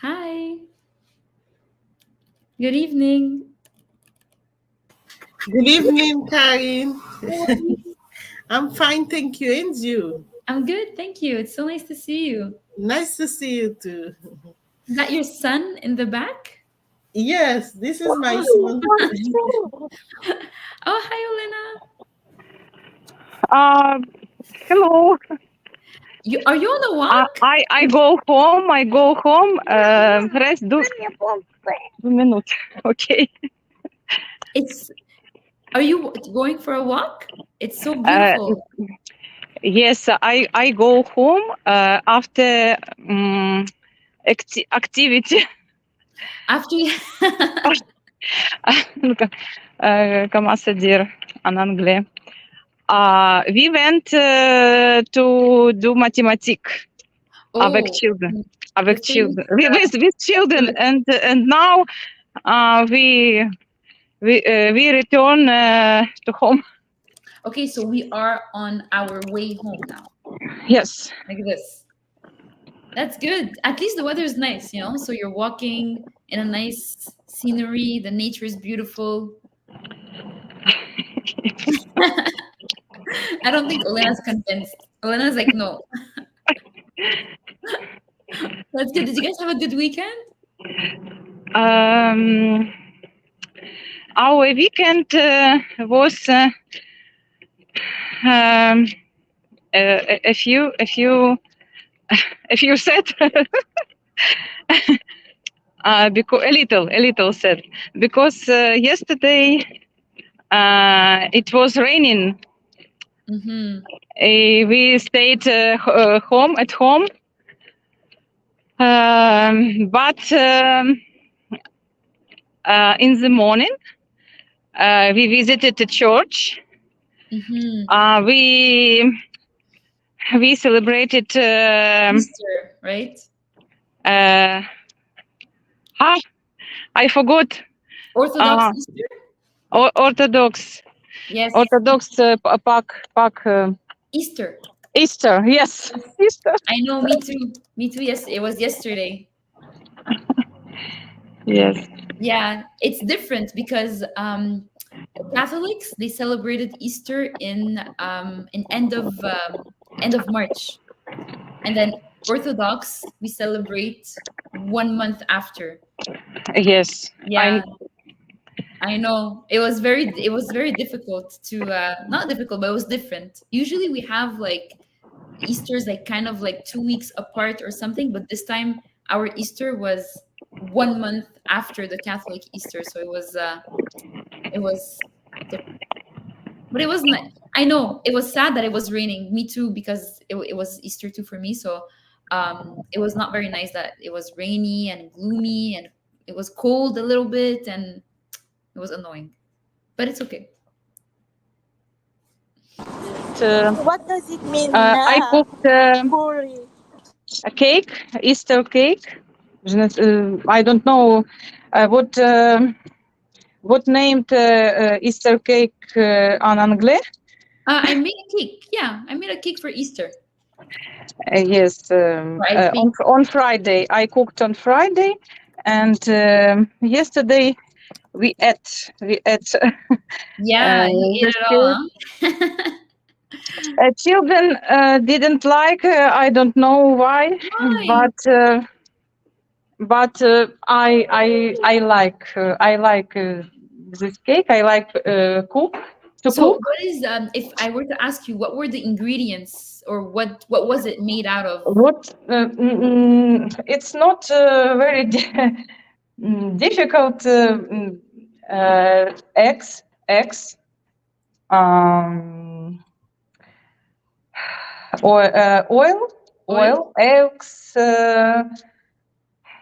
Hi. Good evening. Good evening, Karin. I'm fine, thank you. And you? I'm good, thank you. It's so nice to see you. Nice to see you too. Is that your son in the back? Yes, this is my son. Oh, hi, Olena. Uh, Hello. Are you on a walk? I go home. I go home. Rest. Do 2 minutes. Okay. It's Are you going for a walk? It's so Uh, beautiful. yes, I go home after activity. After you Comment se dire en anglais? We went to do mathematics avec Oh, children. the Avec famous children. With children, famous- and now we return to home. Okay, so we are on our way home now. Yes. Like this. That's good. At least the weather is nice, you know? So you're walking in a nice scenery, the nature is beautiful. I don't think Olena's convinced. Olena's like, no. That's good. Did you guys have a good weekend? Um, our weekend was um, a few set. Because a little sad because yesterday it was raining. Mm-hmm. We stayed home at home, but in the morning we visited the church. Mm-hmm. We celebrated. Easter, right? Uh, I forgot. Orthodox Uh, Easter? Orthodox Yes. Orthodox Pak Easter. Easter. Yes, Yes. Easter. I know, me too. Me too. Yes, it was yesterday. Yes. Yeah, it's different because Catholics they celebrated Easter in end of March, and then Orthodox we celebrate 1 month after. Yes. I Yeah, I know. It was very difficult to not difficult, but it was different. Usually we have like Easter's like kind of like 2 weeks apart or something, but this time our Easter was 1 month after the Catholic Easter, so it was different. But it was nice. I know it was sad that it was raining. Me too, because it was Easter too for me. So it was not very nice that it was rainy and gloomy and it was cold a little bit and it was annoying. But it's okay. What does it mean, I cooked pourrez? a cake, Easter cake. I don't know what named Easter cake en anglais. I made a cake. Yeah, I made a cake for Easter. Yes, I think. on Friday. I cooked on Friday, and yesterday we ate. Yeah, you ate The it all, huh? children didn't like. I don't know why, Why? but I like this cake. I like to So, cook. what is if I were to ask you, what were the ingredients, or what was it made out of? What it's not very difficult. Eggs, um, oil, Oil? eggs,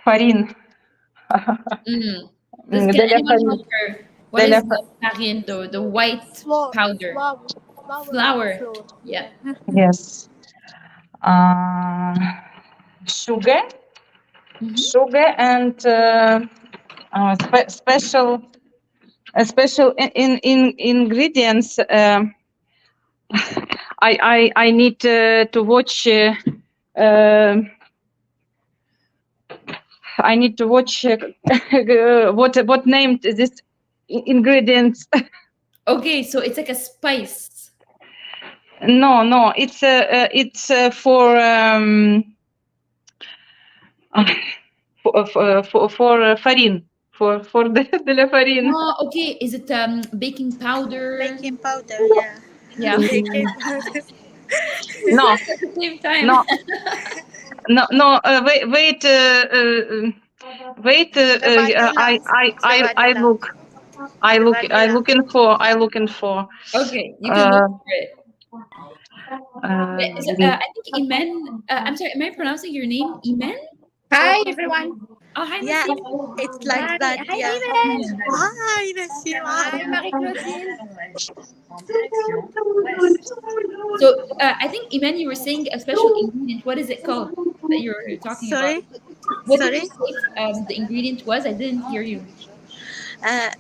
farine. Can De la anyone help farine. her? What De la is the farine, the white Flour, powder? Flour. flour. Yeah. Yes. Uh, sugar, Hmm. and special in ingredients. I need to watch I need to watch what named this ingredients. Okay, so it's like a spice. No, it's for farine for de la farine. Oh, okay. Is it baking powder? Baking powder, yeah. Yeah. Baking powder. No, At the same time. no, no. Wait. The vanilla. The I vanilla. look. I Vanilla. looking for. Okay, you can look for it. Uh, I think Imen. I'm sorry. Am I pronouncing your name Imen? Hi everyone. Oh, hi, Yeah, Nassim. it's like Hi, that, hi yeah. Imen. Hi, Nassima. Hi Marie-Claudine. So I think Imen, you were saying a special ingredient. What is it called that you were talking about? Sorry? What did you Sorry? say? The ingredient was? I didn't hear you.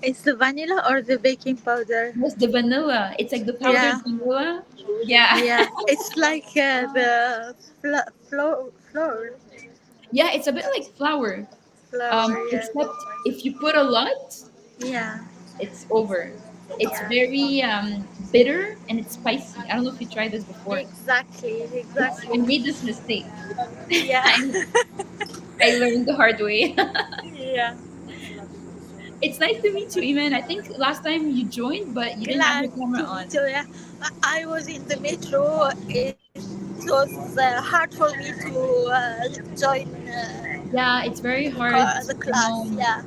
It's the vanilla or the baking powder? What's the vanilla? It's like the powdered Yeah, vanilla. Yeah, yeah. It's like the flour. yeah. It's a bit like flour. Flour, yeah. Except if you put a lot, Yeah, it's over. It's yeah. very bitter and it's spicy. I don't know if you tried this before. Exactly, I exactly. made this mistake. Yeah, I learned the hard way. yeah. It's nice to meet you, Iman. I think last time you joined, but you didn't have Glad your camera to on. meet you. Yeah. I was in the metro. It was hard for me to join Yeah, it's very hard. the You class. know. Yeah,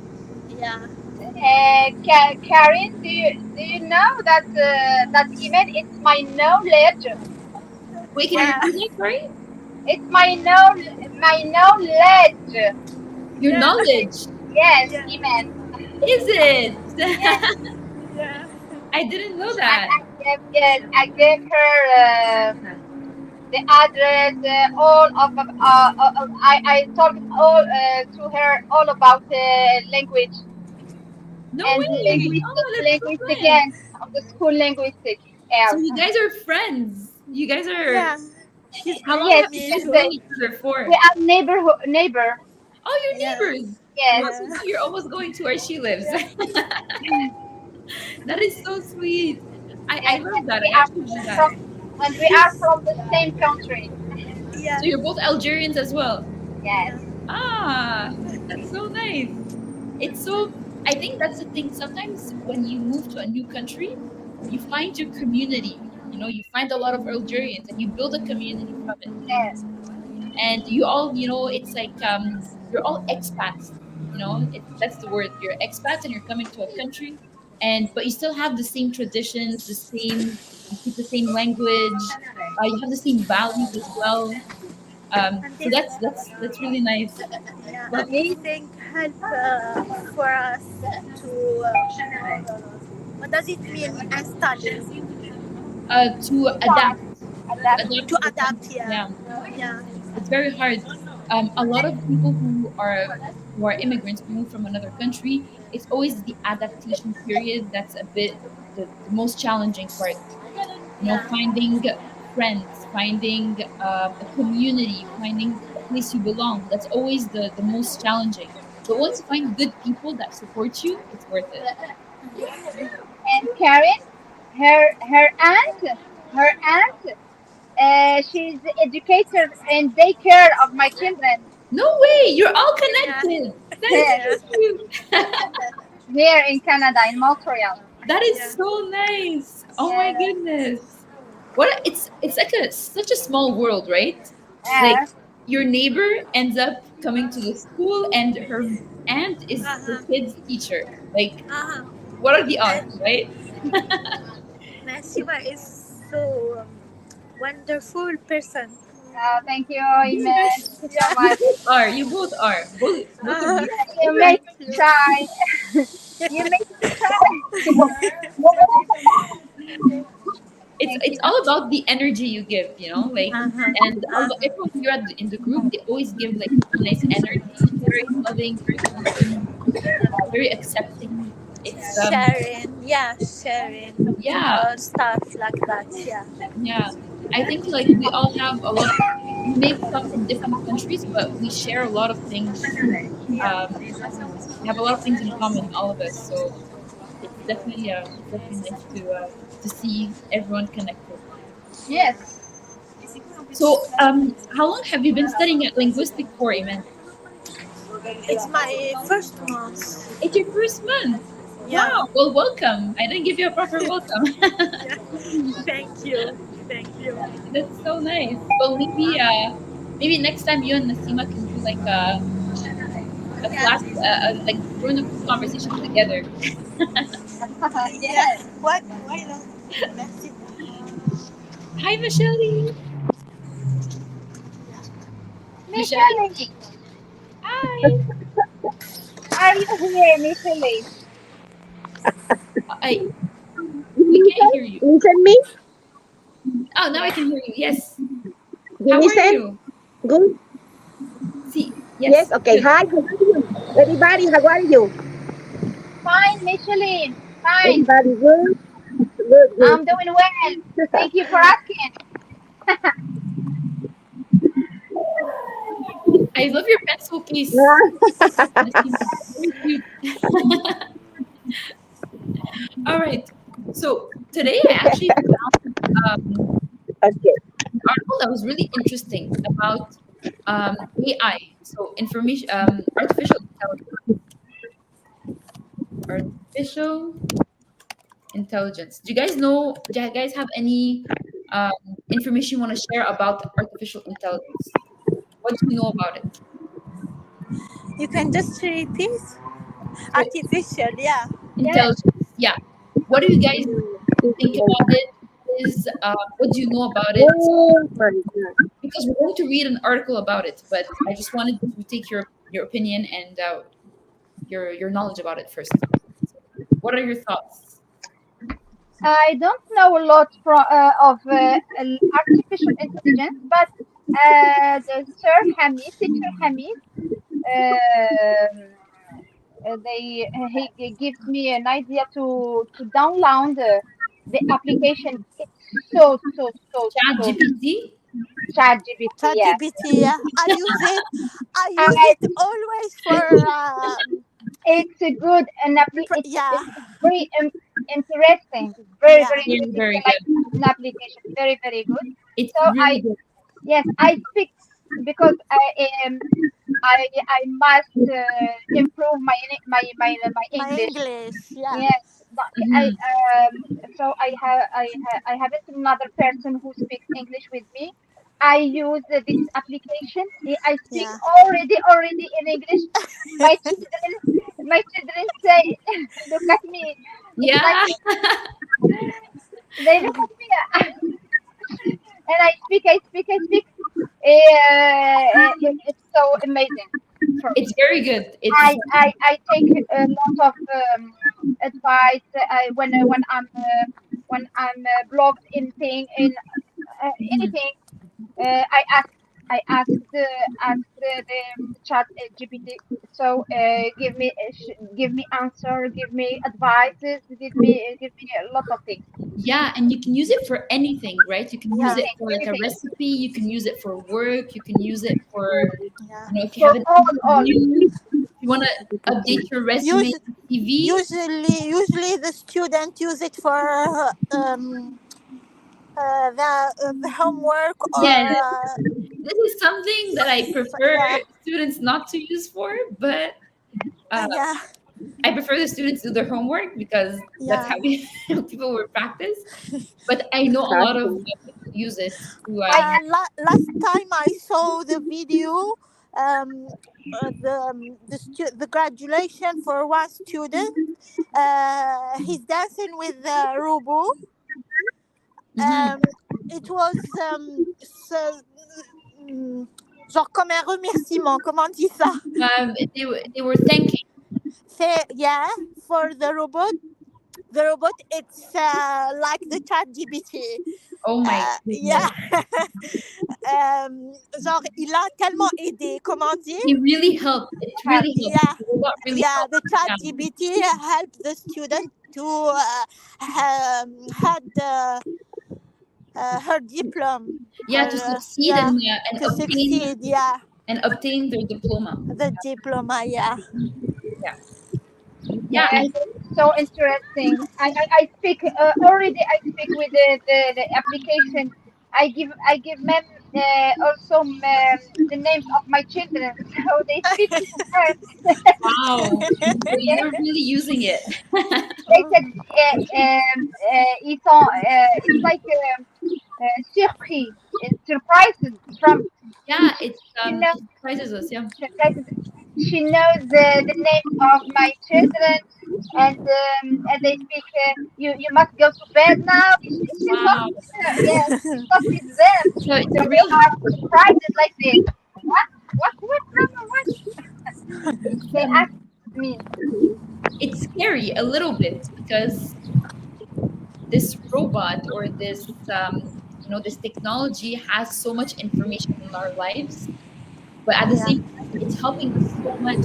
yeah. Karen, do you know that that email? It's my knowledge. Wait, can you Yeah, repeat that? Sorry. It's my knowledge. Your yeah, knowledge. Yes, yeah, email. Is it? Yes, yeah. I didn't know and that. I gave her the address, all of I talked all to her all about language No and way. Oh, that's so linguistic nice. and of the school linguistic So else. you guys are friends. You guys are. Yeah. She's How long bringing Yes, have you me guys because known to. each other we for? are neighbor. Oh, Yeah, you're neighbors. Oh, Yes, so yeah, now you're almost going to where she lives. yeah, That is so sweet. I yes, love that. I actually love that. we are from the same country. yeah, So you're both Algerians as well. Yes, yeah. Ah, that's so nice. It's so, I think that's the thing. Sometimes when you move to a new country, you find your community. You know, you find a lot of Algerians and you build a community from it. yes, And you all, it's like you're all expats. That's the word. You're expats and you're coming to a country, and but you still have the same traditions, you speak the same language, you have the same values as well. And So this, that's really nice. yeah, But and this thing help for us to. What does it mean? Study to fast, adapt, adapt. adapt to to the adapt. country. Yeah, Yeah, yeah, it's very hard. A lot of people who are immigrants who move from another country, it's always the adaptation period that's a bit the most challenging part. yeah. Finding friends, finding a community, finding a place you belong. That's always the most challenging. But once you find good people that support you, it's worth it. And Karen, her aunt, she's the educator and daycare of my children. No way, you're all Yeah, connected. That is Yes, yeah, so cute. here in Canada, in Montreal. That is yeah, so nice. Oh my Yes, goodness. It's like such a small world, right? Like yes, your neighbor ends up coming to the school and her aunt is her uh-huh, kid's teacher. Like uh-huh. what are the odds, And right? Nasima is so wonderful person. thank you, Iman. Thank you so Yeah, much. You both are. Both of uh-huh. you. You Thank make me you. cry. You make me cry. It's Thank it's you. all about the energy you give, like Uh-huh, and uh-huh. everyone here in the group, they always give like a nice energy, very loving, very open, very accepting. It's Sharing, yeah, sharing, yeah, or stuff like that. Yeah, yeah. I think like we all have a lot of we may come from different countries, but we share a lot of things. We have a lot of things in common, all of us. So it's definitely nice to see everyone connected. Yes. So, how long have you been studying at linguistic for, Iman? It's my first month. It's your first month. Yeah. Wow. Well, welcome. I didn't give you a proper welcome. Thank you. Thank you. That's so nice. Well, maybe next time you and Nasima can do like a class, like join a group conversation together. Yes. What? Why not? Merci. Hi, Michelle. Michelle. Michelle, Hi. are you here, Michelle? I we can't hear you. Listen me? Oh, now I can hear you. Yes. You How are listen? you? Good? See. Yes, Yes. okay. Good. Hi, how are you? Everybody, how are you? Fine, Michelle. Fine. Everybody good? Good, I'm doing well. good. Thank you for asking. I love your pencil case. Nasima. Very cute. All right. So today I actually found Okay. an article that was really interesting about AI. So artificial intelligence. Artificial intelligence. Do you guys know? Do you guys have any um, information you want to share about artificial intelligence? What do you know about it? You can just repeat. So Artificial, yeah. Yes. intelligence. Yeah. What do you guys think about it? What do you know about it? Oh my God. Because we're going to read an article about it, but I just wanted to take your opinion and your knowledge about it first. What are your thoughts? I don't know a lot of artificial intelligence, but the Sir Hamid, teacher Hamid, um, he gives me an idea to download the application. It's Chat so GPT? ChatGPT. Yes, ChatGPT, yeah. I use it. I use I, it always for it's a good and yeah, it's very interesting. Very yeah. very Very, interesting. very I like good. an application. Very very good. It's So really good. yes, I speak because I must improve my My English. English, yeah. Yes, but Mhm. so I haven't another person who speaks English with me. I use this application. I speak Yeah. already in English. My children say, look at me. It's like Yeah. they look at me, and I speak. It's so amazing for It's me. very good. It's I take a lot of advice when I'm blocked in anything. I ask the chat GPT. So give me answer, give me advices, give me a lot of things. yeah, and you can use it for anything, right? You can use Yeah. it Anything, for like a anything recipe, you can use it for work, you can use it for, Yeah. if you for have an all. interview, if you want to update your resume Us- and CV. usually the student use it for the homework Yeah, or this is something that I prefer yeah, students not to use for, but uh, yeah, I prefer the students do their homework because that's yeah. how people will practice. But I know a lot of Exactly. people use it to. I Last time I saw the video, the graduation for one student, he's dancing with the robot. Mhm. It was genre comme un remerciement. Comment on dit ça? They were thanking. Say yeah for the robot. The robot, it's like the chat GPT. Oh my Yeah. goodness. Genre, il a tellement aidé. Comment dire? He really helped. It have really helped. Yeah. The robot really Yeah, helped. the chat Yeah. GPT helped the student to had her diploma. Yeah, to succeed Yeah, and to obtain succeed. Yeah, their diploma. the diploma. Yeah. Yeah, Yeah, yeah, and it's so interesting. I speak already. I speak with the application. I give them also the names of my children, so they speak to her. wow. So you're really using it. They said it's like surprise, surprises from Yeah, it's you know it surprises us. Yeah. surprises. She knows the names of my children, and they speak. You must go to bed now. She talks. Wow. Yes, she talks with them, So it's a and they real. are surprised like this. What, Mama? What? They Um, ask me. it's scary a little bit because this robot or this this technology has so much information in our lives, but at the Yeah. same time, it's helping us so much.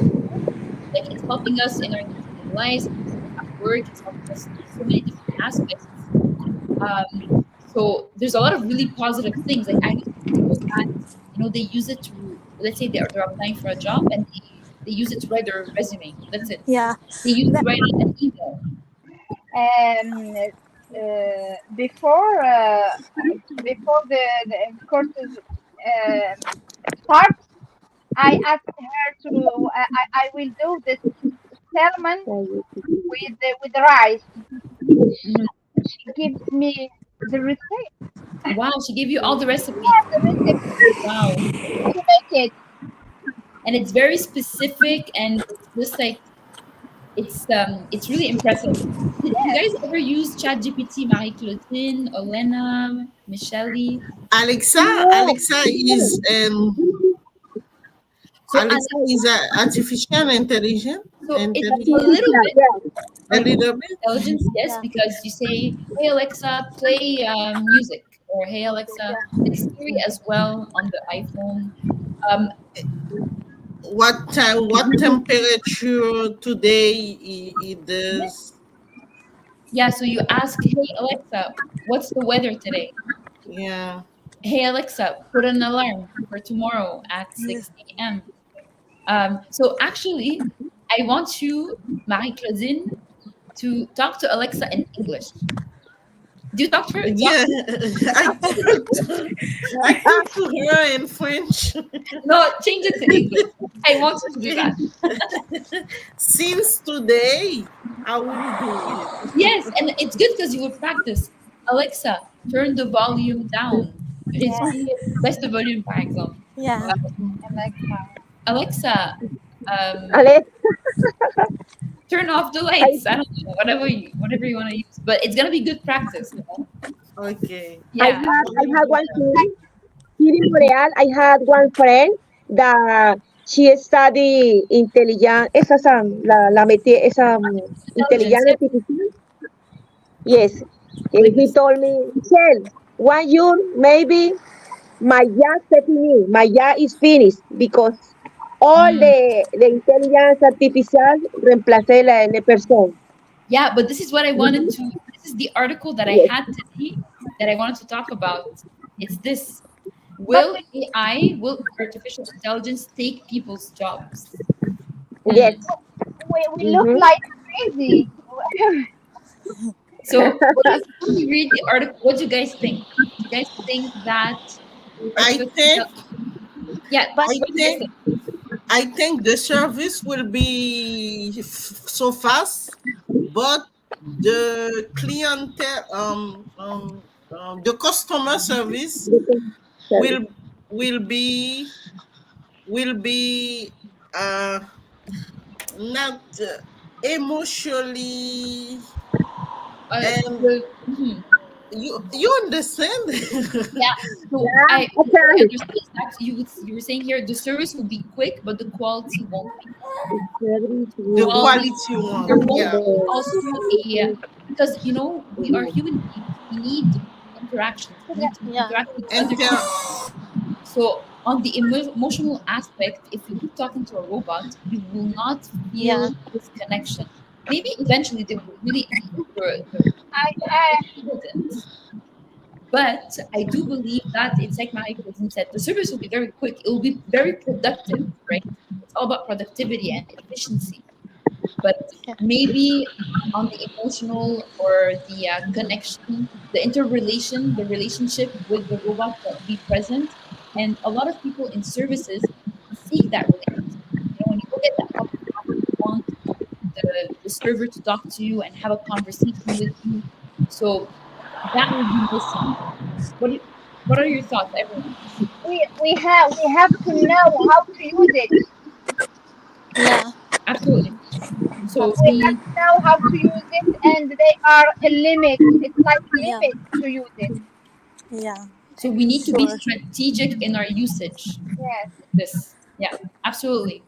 Like it's helping us in our day-to-day lives, at work. It's helping us in so many different aspects. So there's a lot of really positive things. Like I know people that they use it to, let's say they're applying for a job and they use it to write their resume. That's it. Yeah. They use it to write an email. Before the courses start, I asked her to. I will do this salmon with rice. Mhm. She gives me the recipe. Wow, she gave you all the recipe. Yeah, the recipe Wow. to make it. And it's very specific and it's just like it's really impressive. Did you Yes. guys ever use ChatGPT, Marie-Claudine, Olena, Michelle? Alexa is So Alexa is artificial intelligence. so it's a Intelligence. little bit A artificial little bit. intelligence, yes, Yeah. because you say, "Hey Alexa, play music," or "Hey Alexa, play Siri as well on the iPhone." Um, What time? What temperature today it is? yeah, so you ask, "Hey Alexa, what's the weather today?" Yeah. "Hey Alexa, put an alarm for tomorrow at Yeah. 6 a.m." So actually, I want you, Marie-Claudine, to talk to Alexa in English. Do you talk to her? Yeah. I talk to her in French. No, change it to English. I want you to do that. Since today, I will do it. Yes, and it's good because you will practice. Alexa, turn the volume down. Yeah. Baisse le volume, par exemple. Yeah. Alexa. Alexa, um, Alex, turn off the I, lights. I don't know, whatever you want to use, but it's gonna be good practice. Okay. Yeah. I had one thing. Here in Montreal, I had one friend that she study intelligence, esa Intelligence. inteligencia Yeah. artificial. Yes, Like he this. told me, Michelle, 1 year maybe my job is finished. My job is finished because all Mm. the intelligence artificial reemplacé la person. Yeah, but this is what I wanted Mhm. to. This is the article that I Yes, had today that I wanted to talk about. It's this. But Will artificial intelligence take people's jobs? yes. Hmm. we look Mhm. like crazy. So, before we read the article, what do you guys think? Do you guys think that I artificial think intelligence? Yeah, But I what do you guys think think? the service will be so fast, but the clientele, the customer service Sorry. will will be will be uh, not emotionally, and Mhm. you understand. Yeah. So I what I Okay. understood is that you were saying here the service will be quick, but the quality won't be. Service The will Quality. quality one, There be won't yeah. be also a because we are human beings. We need interactions. We need to yeah. interact with other Inter people. So on the emotional aspect, if you keep talking to a robot, you will not Yeah. feel this connection. Maybe eventually they will really the I shouldn't. But I do believe that it's like my cousin said, the service will be very quick. It will be very productive, right? It's all about productivity and efficiency. But Yeah. maybe on the emotional or the connection, the interrelation, the relationship with the robot won't be present. And a lot of people in services seek that relationship. When you go get that cup of coffee, you want the server to talk to you and have a conversation with you. So that will be missing. What are your thoughts, everyone? We have to know how to use it. Yeah. Absolutely. So We have to know how to use it, and they are a limit. It's like Yeah. limit to use it. Yeah. we need to be Sure. strategic in our usage. Yes. This, yeah, absolutely.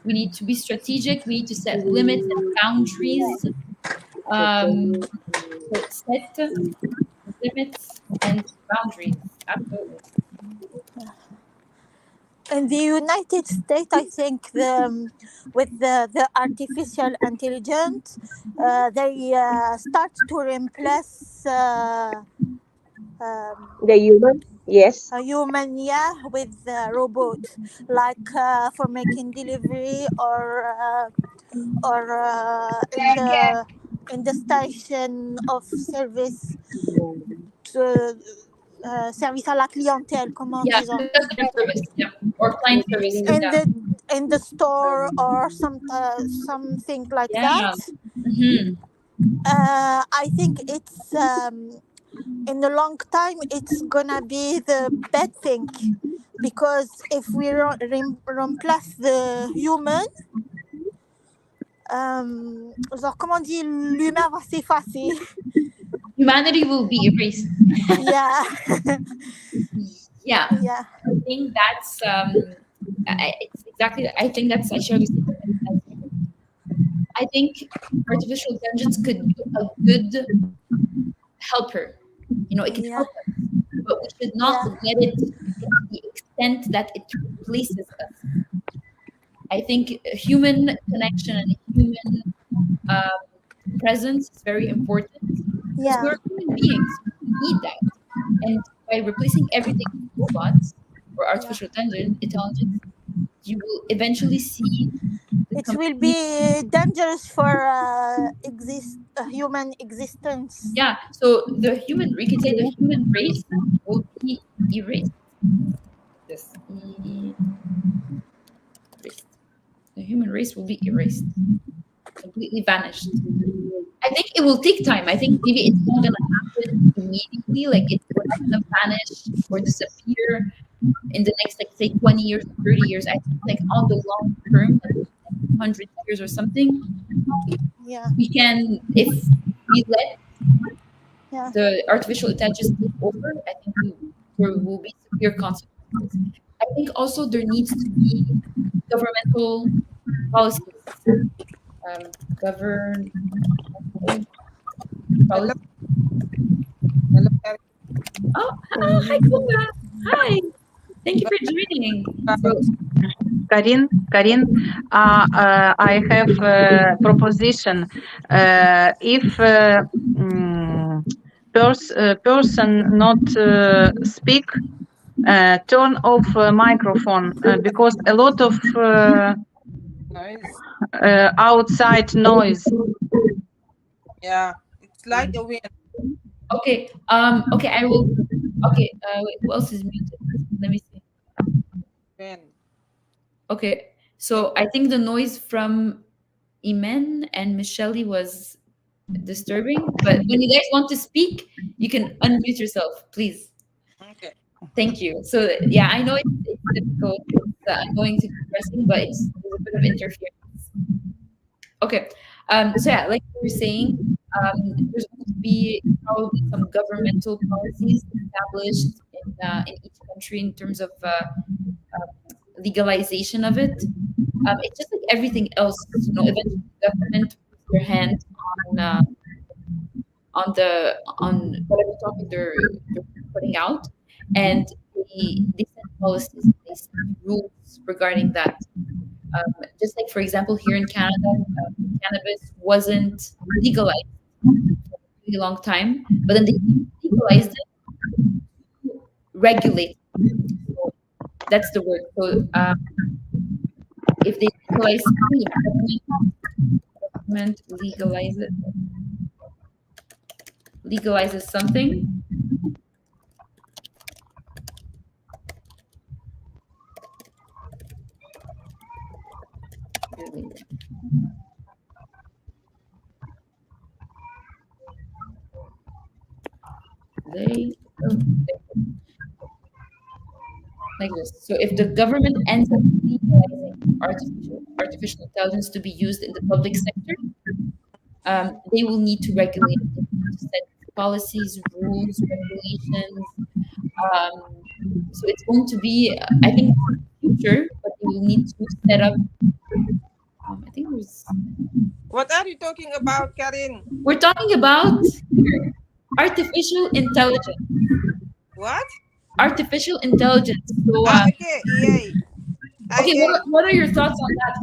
We need to be strategic. We need to set limits and boundaries. So set limits and boundaries. Absolutely. In the United States, I think with the artificial intelligence, they start to replace The human, yes. a human, yeah, with robots, like for making delivery or Like in the station of service. To, service à la clientèle, comment Yeah, disons? the customer service. Yeah, or client service. in Yeah, the in the store or something like that. yeah. Hmm. I think it's in the long time it's gonna be the bad thing, because if we replace the human, genre comment on dit, l'humain va s'effacer. Humanity will be erased. Yeah. Yeah, Yeah. I think that's it's exactly. I think that's I share the same as you. I think artificial intelligence could be a good helper. It can Yeah. help us, but we should not let it to the extent that it replaces us. I think a human connection and a human presence is very important because Yeah. we're human beings. We need that. And by replacing everything with robots or Yeah. artificial intelligence, you will eventually see the It will complete. be dangerous for human existence. Yeah. So we could say the human race will be erased. This erased. The human race will be erased, completely vanished. I think it will take time. I think maybe it's not gonna happen immediately. Like we're not gonna vanish or disappear in the next, like, say, 20 years or 30 years. I think, like, on the long term, like 100 years or something, Yeah. we can, if we let Yeah. the artificial intelligence take over, I think there will be severe consequences. I think also there needs to be governmental policies. Governmental Hello, policies. hello, Karen. Oh, hi, Kuba. Hi. Thank you for joining. So, Karin, I have a proposition. If person not speak, turn off microphone because a lot of Noise. outside noise. Yeah, it's like the wind. okay. Okay, I will. Okay. Wait, who else is muted? Let me see. Wind. Okay. So I think the noise from Imen and Michelle was disturbing. But when you guys want to speak, you can unmute yourself, please. Okay. Thank you. So yeah, I know it's difficult. It's annoying to be pressing, but there's a bit of interference. Okay. So yeah, like we were saying, there's going to be probably some governmental policies established in each country in terms of legalization of it. It's just like everything else. Eventually the government puts their hand on whatever topic they're putting out, and they set policies, they set rules regarding that. Just like, for example, here in Canada, cannabis wasn't legalized for a really long time, but then they legalized it regulate. So that's the word. So if they legalize something, if government legalizes something, they like this. So if the government ends up legalizing artificial intelligence to be used in the public sector, they will need to regulate it. They need to set policies, rules, regulations. So it's going to be, I think, future, but they will need to set up. I think there's. What are you talking about, Karin? We're talking about artificial intelligence. What? Artificial intelligence. So, Okay, EA. okay, what are your thoughts on that?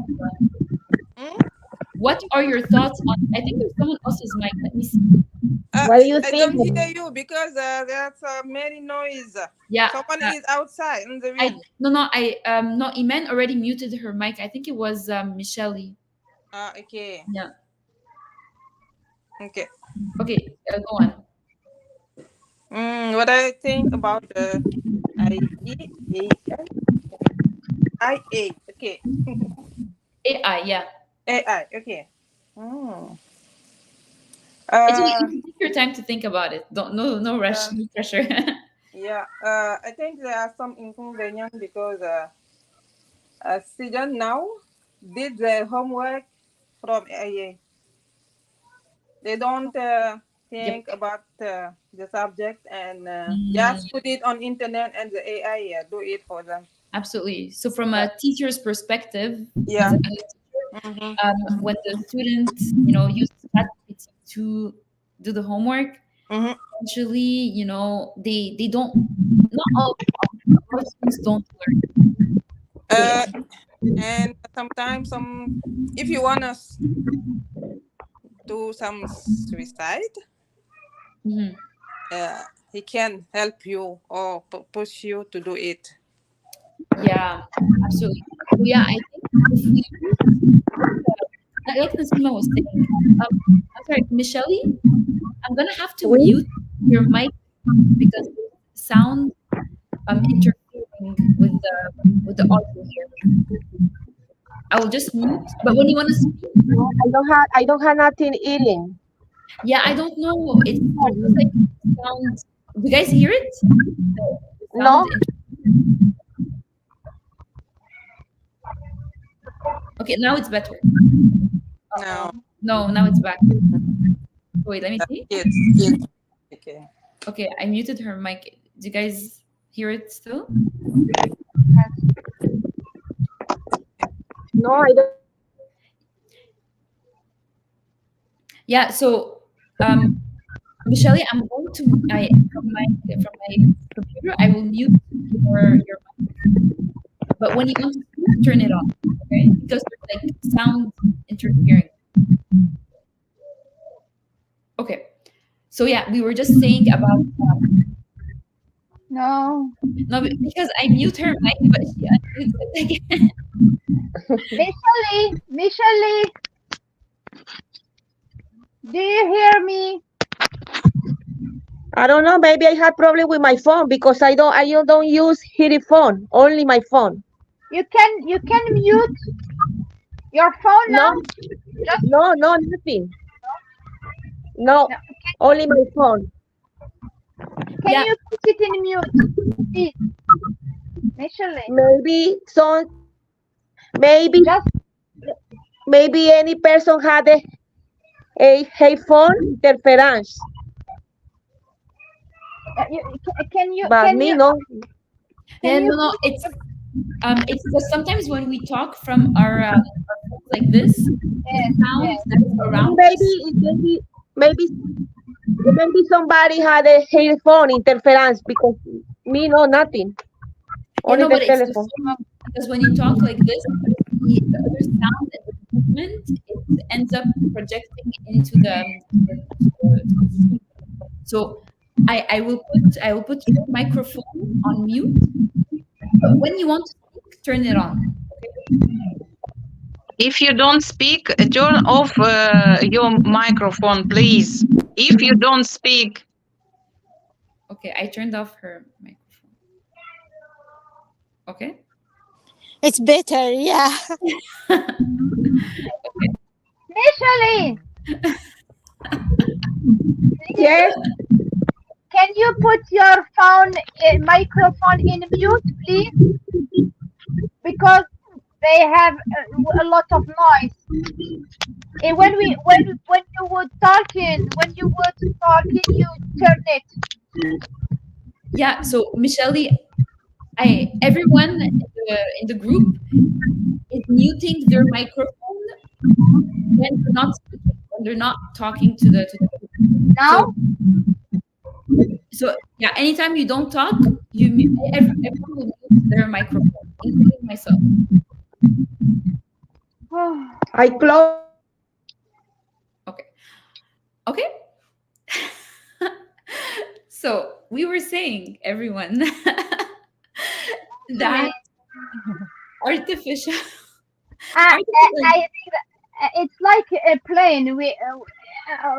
What are your thoughts on? I think there's someone else's mic. Let me see. What do you I think? don't hear you because there's many noise. Yeah. Someone is outside in the room. No, Iman already muted her mic. I think it was Michelle. Okay. Yeah. Okay. Okay, go on. What I think about the IA. Okay. AI, yeah. AI. Okay. Actually, you can take your time to think about it. No rush, no pressure. Yeah. I think there are some inconvenience because students now did their homework from AI. They don't think about the subject and just put it on internet and the AI do it for them. Absolutely. So from a teacher's perspective, Yeah. When the student, uses ChatGPT to do the homework, actually, they don't. Not all students don't learn. And sometimes if you wanna do some suicide, he can help you or push you to do it. Yeah, absolutely. So yeah, I think if we, like Nasima was saying, I'm sorry, Michelle, I'm gonna have to mute your mic because the sound interfering with the audio here. I will just mute. But when you want to speak, I don't have nothing eating. Yeah, I don't know. It's like sound. Do you guys hear it? No. Okay, now it's better. No, now it's back. Wait, let me see. It's okay. Okay, I muted her mic. Do you guys hear it still? No, I don't. Yeah. So, Michelle, I'm going to from my computer. I will mute your mic. But when you want to speak, turn it on, okay? Because there's like sound interfering. Okay. So yeah, we were just saying about No, because I mute her mic, but she unmutes it again. Michelle, do you hear me? I don't know. Maybe I had problem with my phone because I don't use phone. Only my phone. You can mute your phone now. No, nothing. No, only my phone. Can you put it in mute, please, Michelle? Maybe any person had a headphone interference. No. It's because sometimes when we talk from our phones like this, the sound that's around Maybe somebody had a headphone interference because me no nothing. Only the telephone. Because when you talk like this, the other sound and the movement, it ends up projecting into the so I will put your microphone on mute, but when you want to speak, turn it on. If you don't speak, turn off your microphone, please. If you don't speak. Okay, I turned off her microphone. Okay. It's better, yeah. Micheline, Yes, can you put your phone microphone in mute, please? Because they have a lot of noise. And when you would talking, you turn it. Yeah. So Michelle, everyone in the group is muting their microphone when they're not speaking, when they're not talking to the group. Now, So yeah, anytime you don't talk, everyone will mute their microphone, including myself. I close. Okay. Okay. So we were saying, everyone, that artificial. I think that it's like a plane.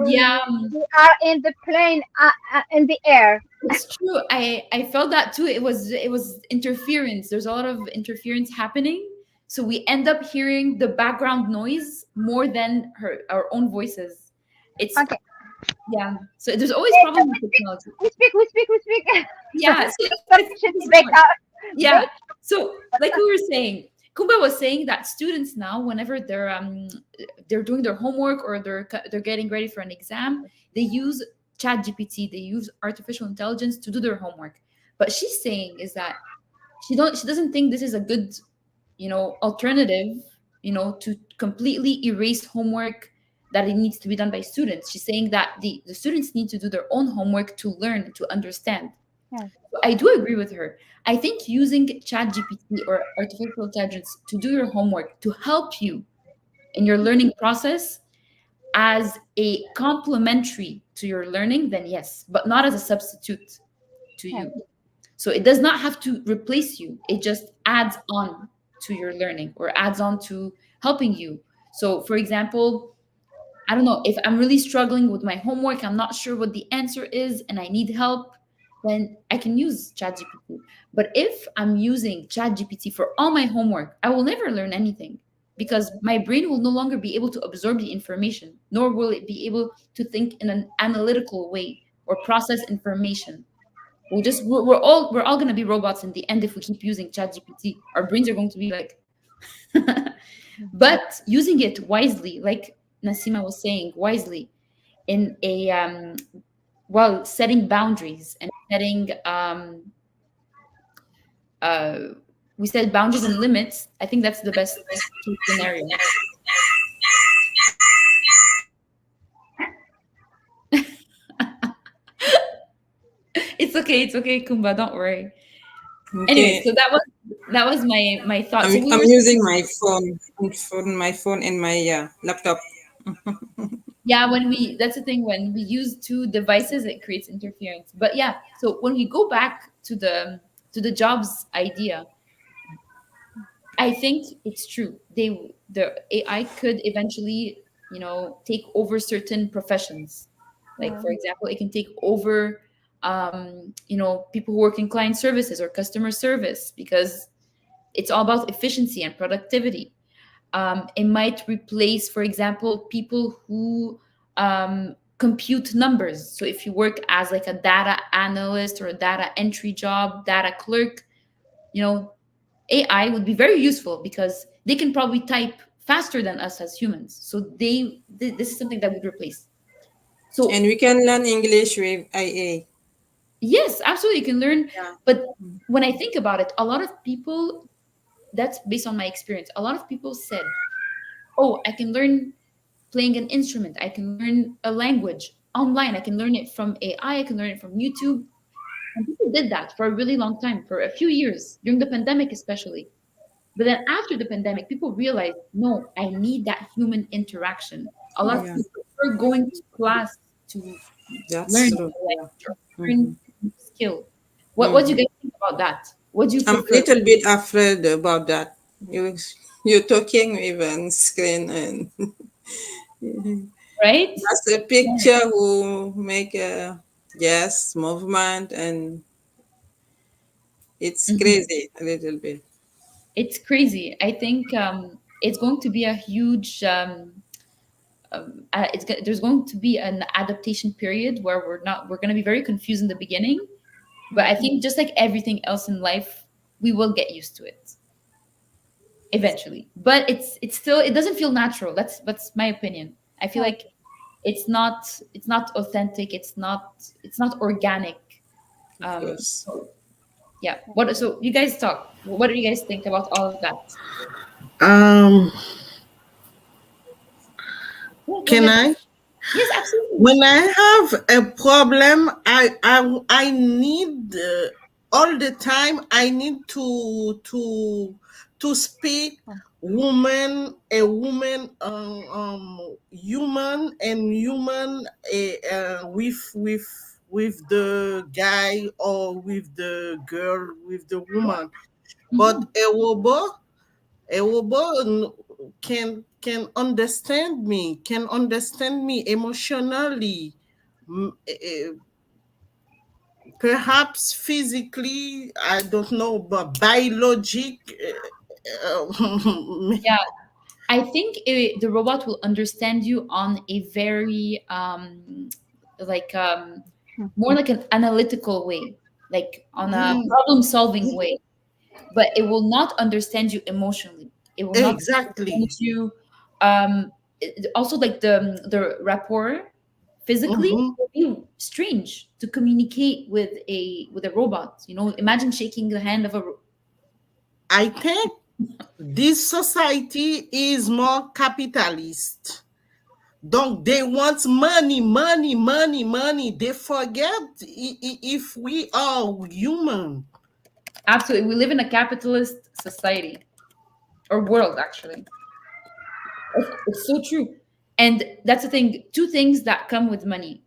Yeah, We are in the plane in the air. it's true. I felt that too. It was interference. There's a lot of interference happening. So we end up hearing the background noise more than our own voices. It's Okay. yeah. So there's always problems with technology. We speak. Yeah. So Should break out. yeah. So like we were saying, Kumba was saying that students now, whenever they're doing their homework or they're getting ready for an exam, they use ChatGPT, they use artificial intelligence to do their homework. But she's saying is that she doesn't think this is a good, alternative, to completely erase homework that it needs to be done by students. She's saying that the students need to do their own homework to learn, to understand. Yeah. So I do agree with her. I think using ChatGPT or artificial intelligence to do your homework to help you in your learning process as a complementary to your learning, then yes, but not as a substitute to you. So it does not have to replace you. It just adds on to your learning or adds on to helping you. So for example, I don't know, if I'm really struggling with my homework, I'm not sure what the answer is and I need help, then I can use ChatGPT. But if I'm using ChatGPT for all my homework, I will never learn anything because my brain will no longer be able to absorb the information, nor will it be able to think in an analytical way or process information. We're all going to be robots in the end if we keep using ChatGPT. Our brains are going to be like but using it wisely, like Nasima was saying, wisely in a setting boundaries and setting we said boundaries and limits. I think that's the best case scenario. It's okay, Kumba, don't worry. Anyway, so that was my thought. I'm using my phone and my laptop. Yeah, that's the thing, when we use two devices, it creates interference. But yeah, so when we go back to the jobs idea, I think it's true. The AI could eventually, take over certain professions. Like for example, it can take over people who work in client services or customer service because it's all about efficiency and productivity. It might replace, for example, people who compute numbers. So if you work as like a data analyst or a data entry job, data clerk, AI would be very useful because they can probably type faster than us as humans. So this is something that would replace. So And we can learn English with IA. yes, absolutely, you can learn. Yeah. But when I think about it, a lot of people, that's based on my experience, a lot of people said, oh, I can learn playing an instrument, I can learn a language online, I can learn it from AI, I can learn it from YouTube. And people did that for a really long time, for a few years, during the pandemic especially. But then after the pandemic, people realized, no, I need that human interaction. A lot of people prefer going to class to That's learn true. the language different skill. What do you guys think about that? What do you I'm a prefer? little bit afraid about that. You're talking even screen and Right? that's a picture who make a yes movement and it's Mhm. crazy a little bit. It's crazy. I think it's going to be a huge. There's going to be an adaptation period where we're going to be very confused in the beginning, but I think just like everything else in life, we will get used to it eventually. But it's still, it doesn't feel natural. That's my opinion. I feel like it's not authentic. It's not organic. Of course. So yeah. So you guys talk. What do you guys think about all of that? Um, Yeah, go can ahead. I? Yes, absolutely. When I have a problem, I need all the time. I need to speak human and human with the guy or with the girl with the woman. But Mhm. a robot can understand me emotionally, perhaps physically, I don't know, but biologic. Yeah, I think the robot will understand you on a very like more like an analytical way, like on a Mm, problem solving way, but it will not understand you emotionally. It will not understand exactly. you also like the rapport physically Mhm. will be strange to communicate with a robot. Imagine shaking the hand of a I think this society is more capitalist. Donc they want money, money, money, money. They forget if we are human. Absolutely, we live in a capitalist society or world actually. It's so true. And that's the thing. Two things that come with money.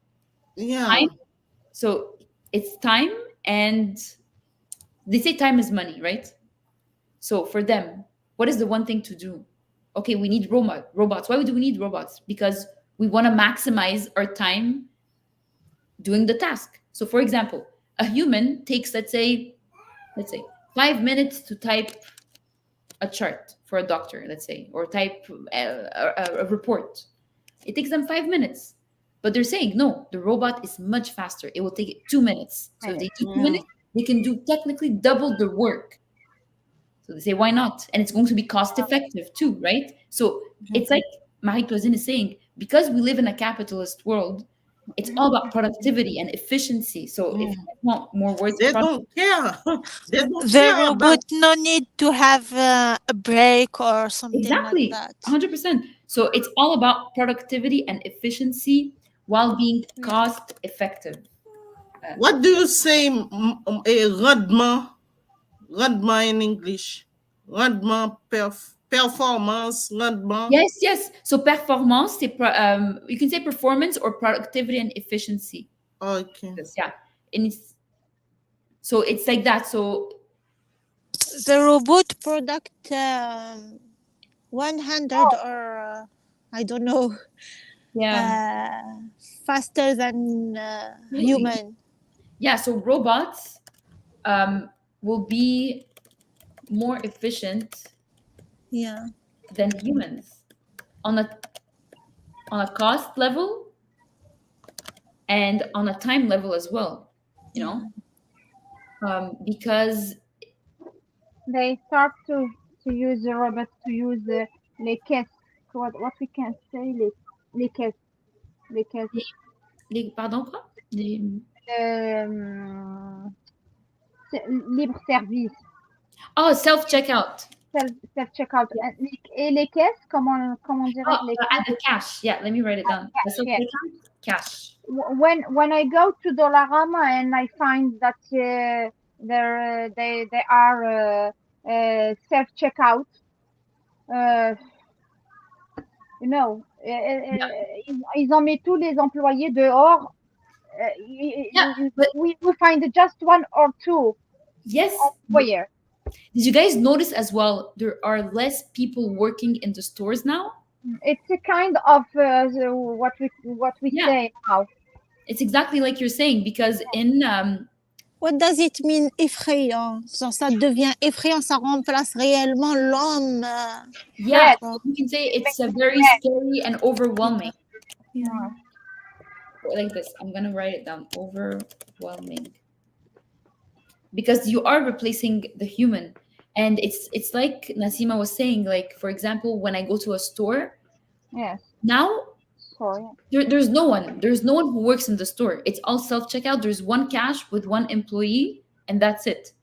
Yeah, Time. So it's time, and they say time is money, right? So for them, what is the one thing to do? Okay, we need robots. Why do we need robots? Because we want to maximize our time doing the task. So for example, a human takes, let's say 5 minutes to type a chart for a doctor, let's say, or type a report. It takes them 5 minutes. But they're saying, no, the robot is much faster. It will take it 2 minutes. So if they do two yeah. minutes, they can do technically double the work. So they say, why not? And it's going to be cost effective too, right? So it's like Marie-Claudine is saying, because we live in a capitalist world, it's all about productivity and efficiency. So if you want more words, They don't care. They don't The care robot about. no need to have a break or something like exactly, that. 100%. So it's all about productivity and efficiency while being Yeah. cost effective. What do you say, a rendement? Rendement in English. Rendement, performance, rendement. Yes, yes. So performance, you can say performance or productivity and efficiency. Okay. Yes, yeah. And so it's like that. So The robot product 100 or I don't know, yeah, uh, faster than absolutely. human. Yeah, so robots will be more efficient Yeah. than humans on a cost level and on a time level as well. You Yeah. know, because They start to use the robots to use les caisses. What we can say les caisses. Les caisses. pardon quoi? Euh, libre service. Oh, self checkout. Self checkout. Et les caisses, comment Oh, dirais-je les at caisses? the cash. Yeah, let me write it down. The self Yeah. checkout cash. When I go to Dollarama and I find that they are self checkout, you know, ils ont mis tous les employés dehors Yeah, but we find just one or two yes, where. did you guys notice as well? There are less people working in the stores now. It's a kind of what we Yeah. say now. It's exactly like you're saying because in What does it mean effrayant? Genre, ça devient effrayant, ça remplace réellement l'homme. yeah, Yes. you can say It it's makes a me very mad. scary and overwhelming. Yeah. Like this, I'm gonna write it down. Overwhelming. Because you are replacing the human, and it's like Nasima was saying. Like for example, when I go to a store Yes. now, Sorry. there's no one. There's no one who works in the store. It's all self checkout. There's one cash with one employee, and that's it.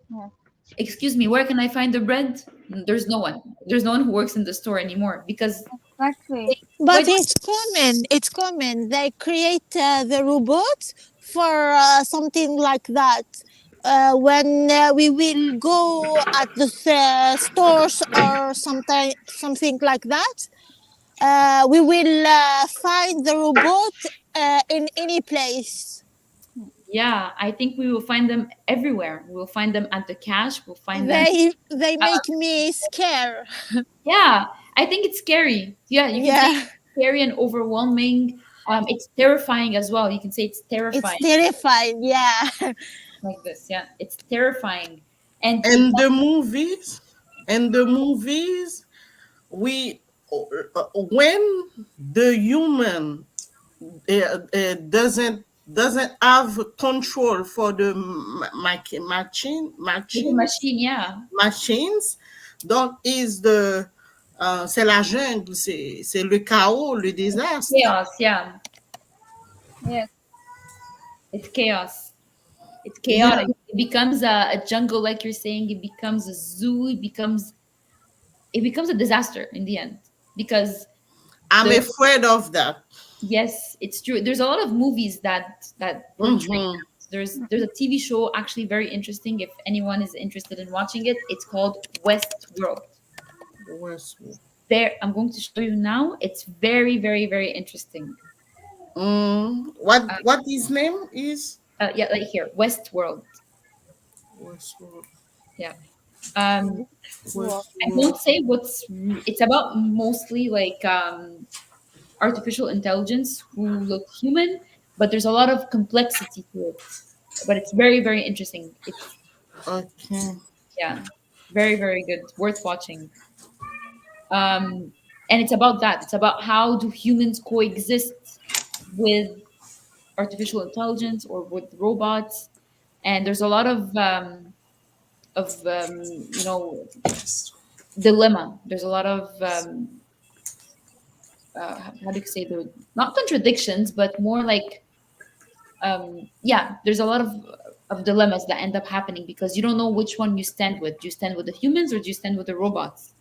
Yeah. Excuse me, where can I find the bread? There's no one. There's no one who works in the store anymore because Exactly. But when it's common. It's common. They create the robots for something like that. When we will go at the stores or something like that, we will find the robot in any place. yeah, I think we will find them everywhere. We'll find them at the cash. We'll find them. They make me scared. Yeah, I think it's scary. Yeah, you can say Yeah, it's scary and overwhelming. It's terrifying as well. You can say it's it's terrifying terrifying. Yeah, like this. Yeah, it's terrifying. And And the movies, we when the human doesn't have control for the with the machine, yeah, machines, donc is the c'est la jungle, c'est le chaos, le désastre. chaos. Yeah, Yes. it's chaos. It's Yeah, chaotic. It becomes a jungle, like you're saying. It becomes a zoo. It becomes a disaster in the end because I'm the afraid of that. yes, it's true. There's a lot of movies that portray Mhm. that. There's a TV show actually very interesting. If anyone is interested in watching it, it's called Westworld. Westworld. There, I'm going to show you now. It's very, very, very interesting. What his name is? Yeah, like here, Westworld. Westworld. Yeah. Um, Well, I Westworld. won't say it's about mostly like artificial intelligence who look human, but there's a lot of complexity to it. But it's very, very interesting. It's Okay. yeah, very, very good. Worth watching. And it's about that. It's about how do humans coexist with artificial intelligence or with robots. And there's a lot of you know dilemma. There's a lot of how do you say the not contradictions, but more like yeah. There's a lot of dilemmas that end up happening because you don't know which one you stand with. Do you stand with the humans or do you stand with the robots?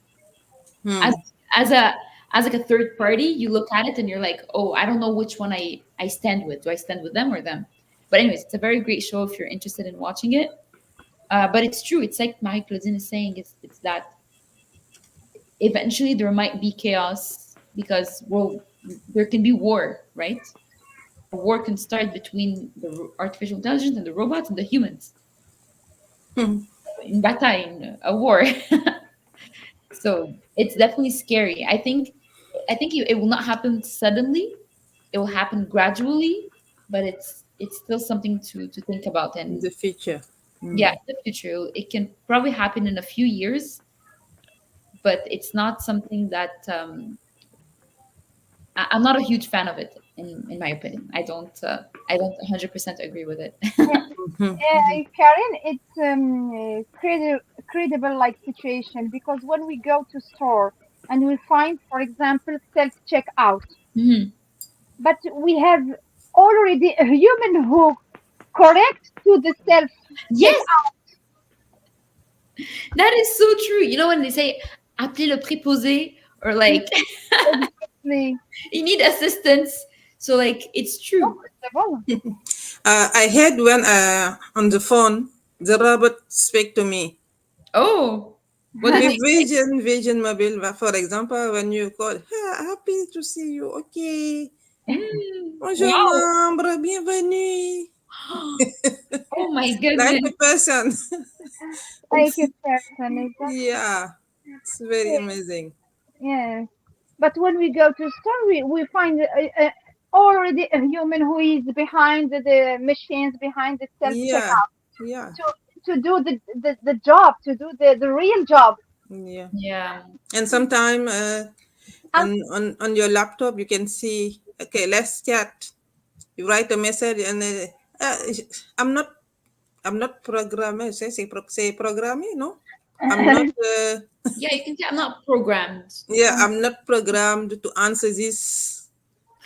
As as a as like a third party, you look at it and you're like, oh, I don't know which one I stand with. Do I stand with them or them? But anyways, it's a very great show if you're interested in watching it. But it's true. It's like Marie-Claudine is saying. It's that eventually there might be chaos because well, there can be war, right? A war can start between the artificial intelligence and the robots and the humans in bataille, in a war. So it's definitely scary. I think it will not happen suddenly. It will happen gradually, but it's still something to think about. in And the future. yeah, in the future, it can probably happen in a few years, but it's not something that I'm not a huge fan of it. In my opinion, I don't 100% agree with it. Karen, it's credible like situation because when we go to store and we find, for example, self checkout, Mhm. but we have already a human who correct to the self Yes, checkout. that is so true. You know when they say appeler le préposé or like Exactly. you need assistance. So like it's true. I heard when on the phone the robot speak to me. Oh, what did With they say? Vision Mobile, for example, when you call, "Hey, happy to see you. Okay, Bonjour, Wow. membre, bienvenue. Oh my Like goodness. a person. Like a person, exactly. Yeah, it's very amazing. Yes. But when we go to store, we find already a human who is behind the machines, behind the self Yeah, checkout yeah, to do the job, to do the real job. yeah. Yeah. And sometimes And on your laptop you can see, okay, let's chat. You write a message and uh, I'm not I'm not programmer. Say programmer, no? I'm not. Yeah, you can say I'm not programmed. Yeah, I'm not programmed to answer this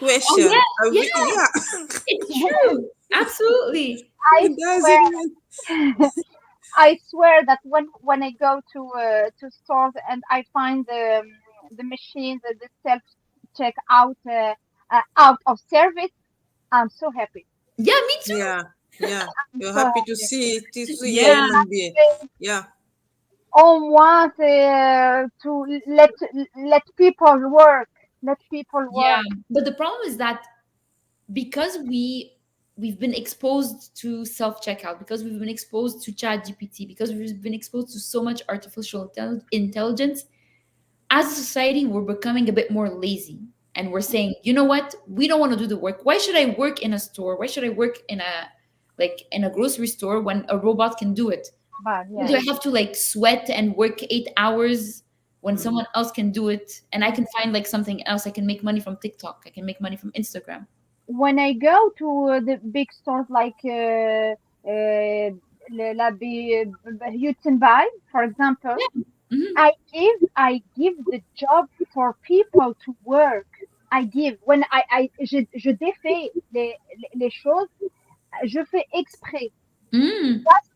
Oh question. yeah, yeah, Yeah, it's true. Absolutely. I it doesn't swear, mean. I swear that when I go to stores and I find the machine, the self checkout out of service, I'm so happy. Yeah, me too. Yeah, yeah. I'm You're so happy happy. to see a Yeah. human being. Yeah, Au moins, c'est to let people work. Let people Yeah. work. But the problem is that because we've been exposed to self-checkout, because we've been exposed to chat GPT, because we've been exposed to so much artificial intelligence, as a society, we're becoming a bit more lazy. And we're saying, you know what? We don't want to do the work. Why should I work in a store? Why should I work in a grocery store when a robot can do it? But Do I yeah, have to like sweat and work 8 hours when someone else can do it? And I can find like something else. I can make money from TikTok. I can make money from Instagram. when I go to the big stores like Hutzenby, for example, Yeah. Mhm. I give the job for people to work. I give when je défais les choses, je fais exprès Mm. just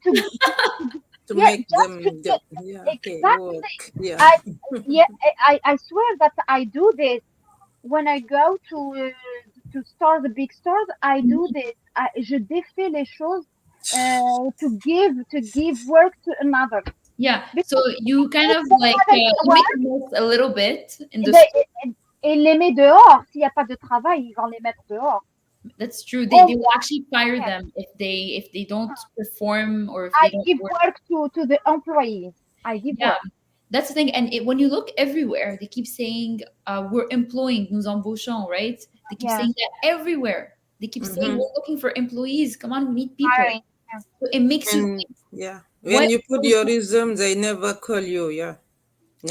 to yeah, make just to them. get Yeah, okay, exactly. work. Yeah, I yeah, I swear that I do this when I go to stores, the big stores. I do this. Je défais les choses to give work to another. Yeah. So Because you kind if of they like have a you make work, the most a little bit in the they, store. et les met dehors. S'il n'y a pas de travail, ils vont les mettre dehors. That's true. They Au will actually fire moins, them if they don't perform or if I they don't give work. work to the employees. I give Yeah. work. That's the thing. And when you look everywhere, they keep saying, we're employing, nous embauchons, right? They keep Yeah, saying that everywhere. They keep saying, we're looking for employees. Come on, we need people. hiring. Yeah. So it makes you and think, yeah, why? when you put your resume, they never call you. Yeah,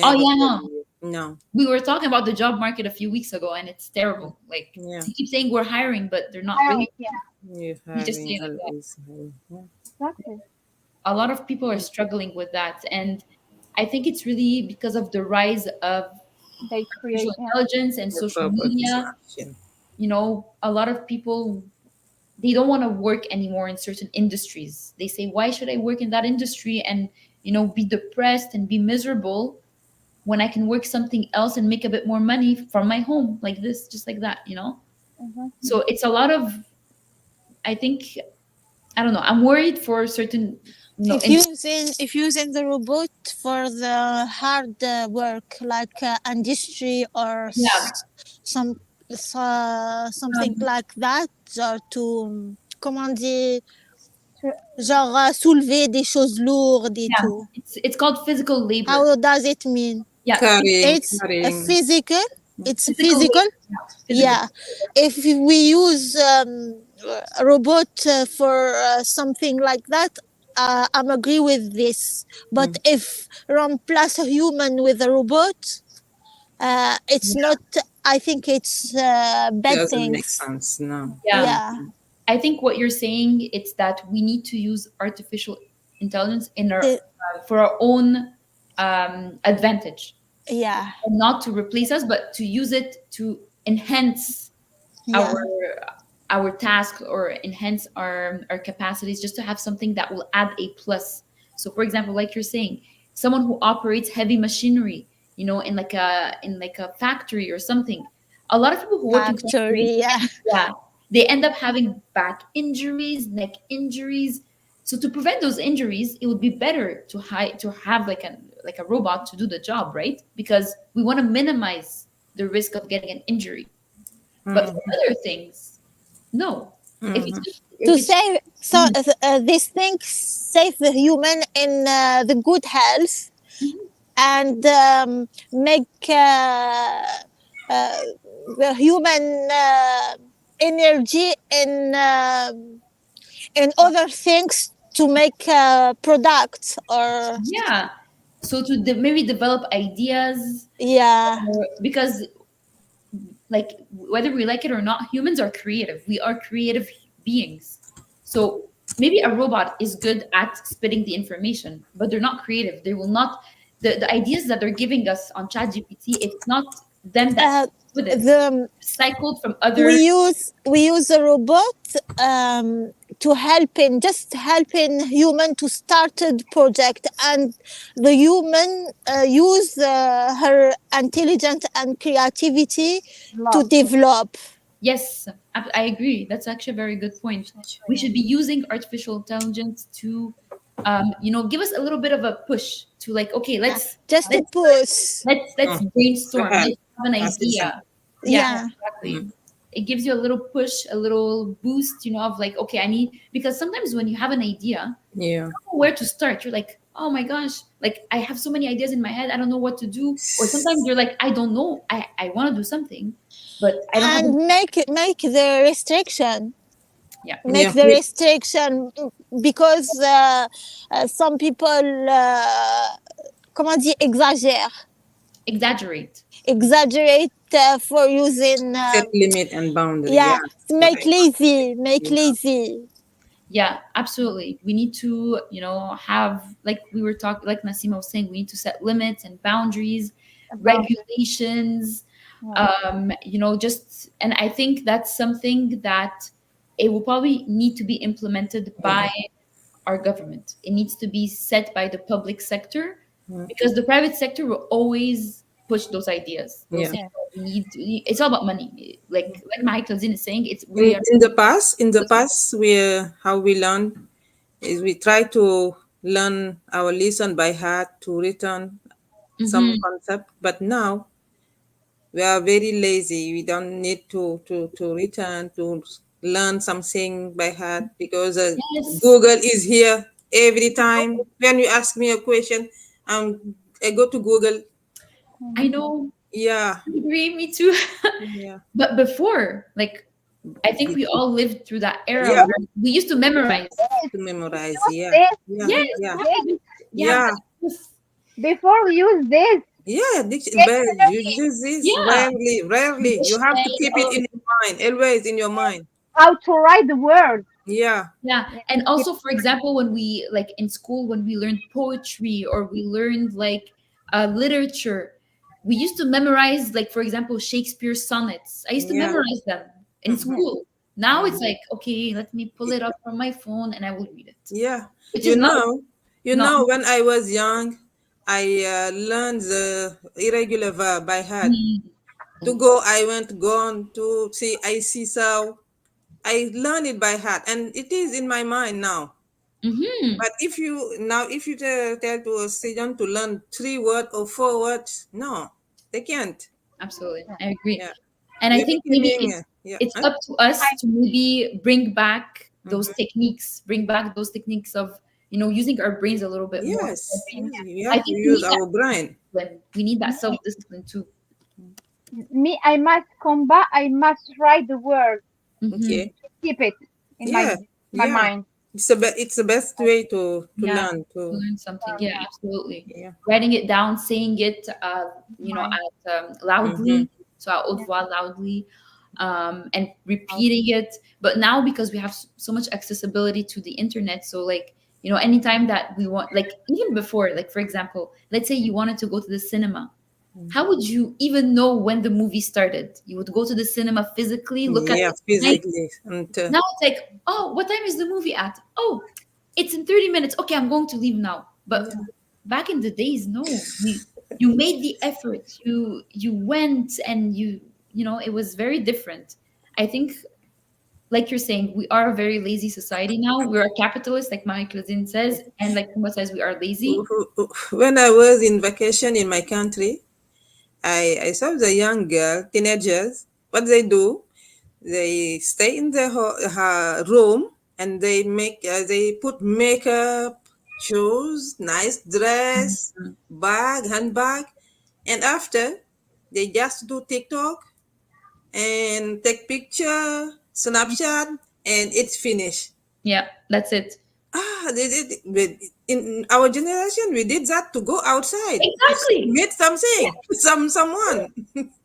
Oh, never yeah, call no. you. No. We were talking about the job market a few weeks ago, and it's terrible. Like, Yeah, they keep saying we're hiring, but they're not Hiring. really. Yeah, you You just hiring say like that. always. Yeah. exactly. A lot of people are struggling with that. And I think it's really because of the rise of They artificial create. Yeah. intelligence and The social media. robotization. A lot of people, they don't want to work anymore in certain industries. They say, why should I work in that industry and be depressed and be miserable when I can work something else and make a bit more money from my home, like this, just like that. Mm-hmm. So it's a lot of, I think, I don't know, I'm worried for certain If using the robot for the hard work like industry or yeah. something um, like that, genre to comment dire, To, genre soulever des choses lourdes et yeah, tout. it's called physical labor. How does it mean? Yeah, It's a Carrying. physical. It's physical physical. labor. Yeah, physical. Yeah. If we use a robot for something like that, I'm agree with this. But if replace a human with a robot, it's Yeah, not. I think it's bad Doesn't make things. sense. No. yeah. Yeah. I think what you're saying it's that we need to use artificial intelligence in our The- for our own advantage, yeah. and not to replace us, but to use it to enhance Yeah. our task or enhance our capacities, just to have something that will add a plus. So, for example, like you're saying, someone who operates heavy machinery, in like a factory or something. A lot of people who work in factories, Factory. Yeah. yeah, they end up having back injuries, neck injuries. So to prevent those injuries, it would be better to have like a robot to do the job, right? Because we want to minimize the risk of getting an injury. But for other things, no. If it's just, To if it's save these things save the human in the good health and make the human energy in other things to make products or yeah, so to maybe develop ideas, yeah because like whether we like it or not, humans are creative. We are creative beings. So maybe a robot is good at spitting the information, but they're not creative. They will not, the ideas that they're giving us on ChatGPT, it's not them that with it. the Cycled from other. we use a robot to helping human to start a project, and the human use her intelligence and creativity to develop. Yes, I agree. That's actually a very good point. We should be using artificial intelligence to, give us a little bit of a push to like, okay, let's To push. let's brainstorm. help. Let's have an Assistance. idea. Yeah, Yeah. exactly. It gives you a little push, a little boost, of like, okay, I need, because sometimes when you have an idea, Yeah. you don't know where to start. You're like, oh my gosh, like I have so many ideas in my head. I don't know what to do. Or sometimes you're like, I don't know. I want to do something, but I don't have. And make the restriction. Yeah. Make Yeah. the restriction because some people, comment dire, Exaggerate. exaggerate for using. Set limit and boundary. Yeah, make Right. lazy. Yeah, absolutely. We need to, have, like we were talking, like Nasima was saying, we need to set limits and boundaries, regulations, and I think that's something that it will probably need to be implemented by our government. It needs to be set by the public sector, because the private sector will always push those ideas. They'll say, "Oh, we need it's all about money." Like Michael Zin is saying, it's we are In the past, how we learn is we try to learn our lesson by heart to return some concept, but now we are very lazy. We don't need to return to learn something by heart because yes. Google is here every time. When you ask me a question, I go to Google. I know. Yeah, I agree, me too. yeah, But before, like, I think we all lived through that era Yeah. where we used to memorize. to memorize. Yeah, This, yeah, Yes, yeah, yeah. before we use this, yeah. But you use this Yeah. rarely. You have to keep it in your mind, always in your mind. how to write the word. Yeah, Yeah. And also, for example, when we, like in school, when we learned poetry or we learned like literature, we used to memorize, like, for example, Shakespeare's sonnets. I used to Yeah. memorize them in school. Now it's like, okay, let me pull it up from my phone and I will read it. yeah. Which You is not. know, not- when I was young, I learned the irregular verb by heart. To go, I went gone. To see, I see so. I learned it by heart, and it is in my mind now. Mhm. But if you tell to a student to learn 3 words or 4 words, no, they can't. Absolutely. I agree. Yeah. And I You're think maybe becoming, it's up to us to maybe bring back those techniques, of, using our brains a little bit more. Yes, we I have to think use our brain. we need that self-discipline too. Me, I must combat. I must write the word. Okay. Keep it in Yeah, my yeah. mind. It's the best way to Yeah. learn. To learn something. Yeah, absolutely. Yeah. Writing it down, saying it, loudly, so our haute voix loudly, and repeating it. But now, because we have so much accessibility to the internet, so like, anytime that we want, like even before, like for example, let's say you wanted to go to the cinema. How would you even know when the movie started? You would go to the cinema physically, look at the physically. And, now it's like, oh, what time is the movie at? Oh, it's in 30 minutes. Okay, I'm going to leave now. But back in the days, no. You made the effort. You went and it was very different. I think, like you're saying, we are a very lazy society now. We're a capitalist, like Michael Zin says, and like Kumba says, we are lazy. when I was in vacation in my country, I saw the young girl, teenagers, what they do, they stay in the room and they they put makeup, shoes, nice dress, handbag, and after they just do TikTok and take picture, Snapchat, and it's finished. Yeah, that's it. In our generation, we did that to go outside, Exactly. meet something, someone.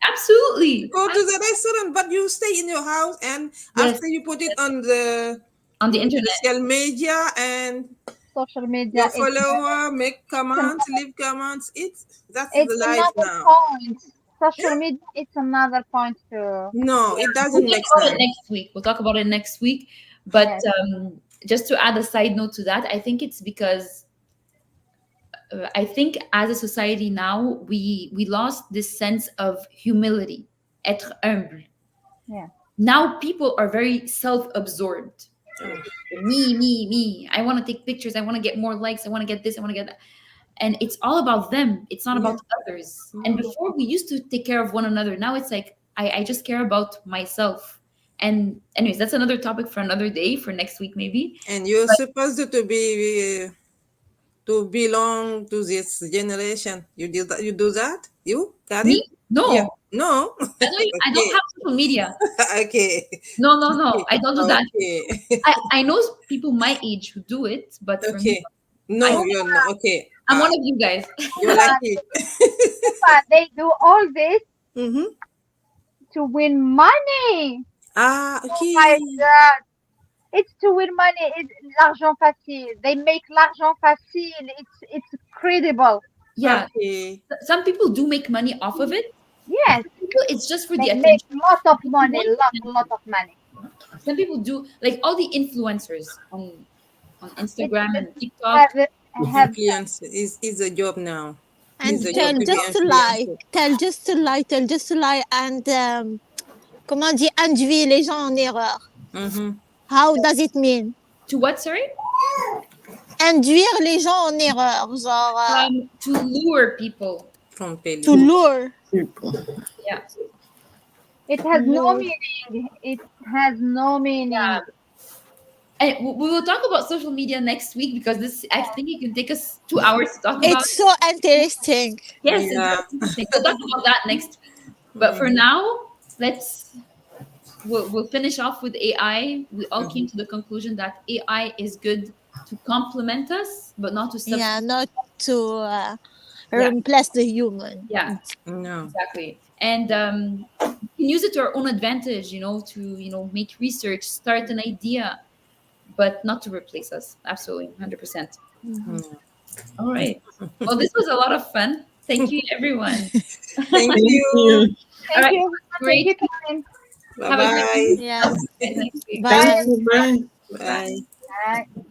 Absolutely. Go to the restaurant, but you stay in your house, and Yes. after you put it on the internet. social media, and Social media. your follower make comments, leave comments. That's It's the life another now. point. Social media. It's another point too. No, it doesn't We'll make talk about it sense. next week. We'll talk about it next week. But Yes. Just to add a side note to that, I think it's because I think as a society now we lost this sense of humility, être humble. Yeah. Now people are very self-absorbed. Me. I want to take pictures. I want to get more likes. I want to get this. I want to get that. And it's all about them. It's not about others. And before we used to take care of one another. Now it's like I just care about myself. And anyways, that's another topic for another day, for next week maybe. And you're supposed to be to belong to this generation. You do that. You do that. You got Me? it? No. Yeah. No. I don't have social media. Okay. No. I don't do that. Okay. I know people my age who do it, but for me, Okay. No, you're not. Okay. I'm one of you guys. You're lucky. But they do all this Mm-hmm. to win money. Okay. Oh my God. It's to win money. It's l'argent facile. They make l'argent facile. It's credible. Yeah. Okay. Some people do make money off of it. Yes. It's just for the They make attention. lot of money. Lot of money. Some people do, like all the influencers on Instagram and TikTok. Influence is a job now. And It's a tell job to be just to lie. influencer. Tell just to lie. And comment on dit induire les gens en erreur. Mm-hmm. How does it mean? To what, sorry? Induire les gens en erreur. Genre, To lure people. From Peli. to lure. Yeah. It has no meaning. It has no meaning. Yeah. And we will talk about social media next week, because I think it can take us 2 hours to talk about. It's so interesting. Yes, Yeah. it's interesting. We'll talk about that next week. But for now, we'll finish off with AI. We all came to the conclusion that AI is good to complement us, but not to substitute. Yeah, not to replace the human. Yeah, No. exactly. And we can use it to our own advantage, to make research, start an idea, but not to replace us. Absolutely, 100%. All right. Well, this was a lot of fun. Thank you, everyone. Thank you. All right. you. Great. Thank you, Karen. Have a Bye-bye. great Yeah. next week. Bye. Bye. Bye. Bye.